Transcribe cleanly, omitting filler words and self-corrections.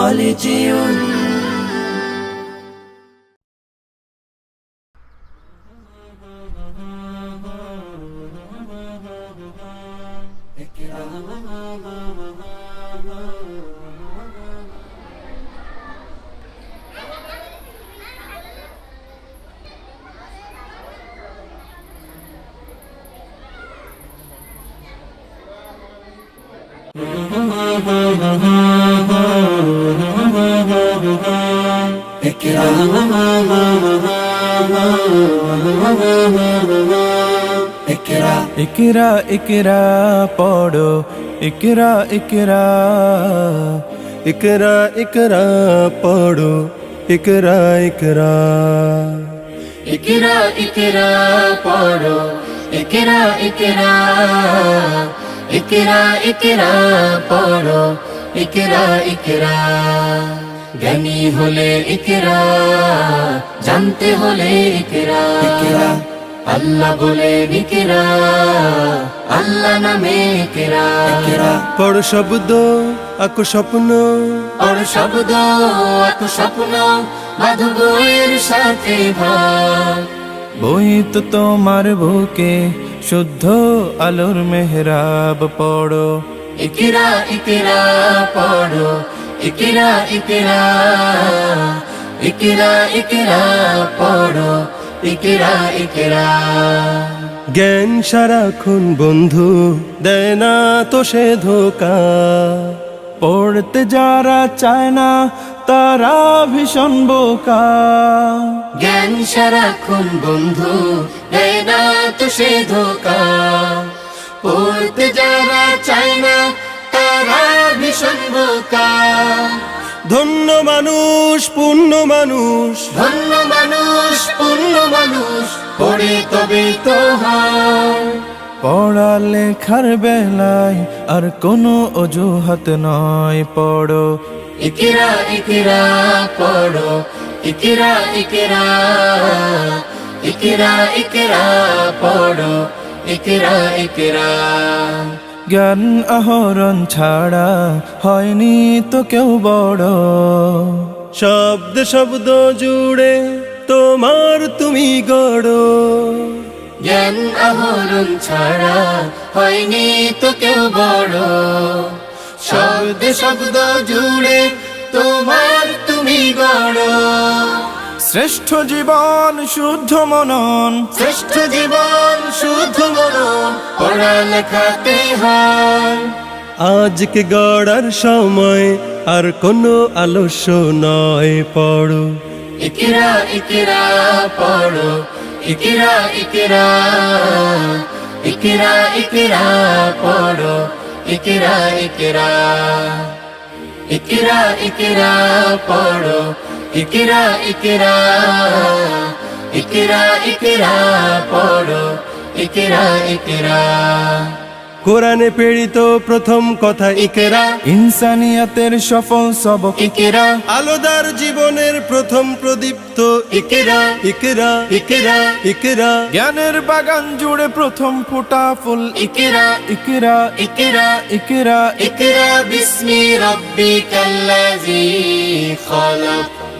خالدي ইকরা ইকরা পড়ো ইকরা ইকরা ইকরা ইকরা পড়ো ইকরা ইকরা ইকরা ইকরা পড়ো ইকরা ইকরা ইকরা ইকরা পড়ো ইকরা ইকরা জ্ঞানী হলে ইকরা জানতে হলে ইকরা আল্লাহ বলে ইকরা আল্লাহ নামে ইকরা পড়ো শব্দ আঁকো স্বপ্ন পড়ো শব্দ আঁকো স্বপ্ন বাঁধো বইয়ের সাথে ভাব বই তো তোমার বুকে শুদ্ধ আলোর মেহরাব পড়ো ইকরা ইকরা পড়ো ইকরা ইকরা ইকরা ইকরা পড়ো ইকরা ইকরা জ্ঞান সারাক্ষণ বন্ধু দেয় না তো সে ধোকা পড়তে যারা চায় না তারা ভীষণ বোকা জ্ঞান সারাক্ষণ বন্ধু দেয় না তো সে ধোকা পড়তে যারা চায় না তারা ভীষণ বোকা ধন্য মানুষ পূর্ণ মানুষ ধন্য মানুষ পূর্ণ মানুষ পড়ে তবে তো হয় পড়ালেখার বেলায় আর কোনো অজুহাত নয় পড়ো ইকরা ইকরা পড়ো ইকরা ইকরা ইকরা ইকরা পড়ো ইকরা ইকরা জ্ঞান আহরণ ছাড়া হয়নি তো কেউ বড় শব্দ শব্দ জুড়ে তোমার তুমি গড়ো জ্ঞান আহরণ ছাড়া হয়নি তো কেউ বড় শব্দ শব্দ জুড়ে তোমার তুমি গড় শ্রেষ্ঠ জীবন শুদ্ধ মনন শ্রেষ্ঠ জীবন শুদ্ধ মনন পড়ালেখাতে হয় আজকে গড়ার সময় আর কোনো আলস্য নয় পড়ো ইকরা ইকরা পড়ো ইকরা ইকরা ইকরা ইকরা পড়ো ইকরা ইকরা ইকরা ইকরা পড়ো ইকরা ইকরা ইকরা ইকরা পড়ো ইকরা ইকরা কোরআনে প্রেরিত প্রথম কথা ইকরা ইনসানিয়াতের সফল সবক ইকরা আলোদার জীবনের প্রথম প্রদীপ্ত ইকরা ইকরা ইকরা ইকরা জ্ঞানের বাগান জুড়ে প্রথম ফোটা ফুল ইকরা ইকরা ইকরা ইকরা ইকরা বিসমি রাব্বিকাল্লাযী খালাক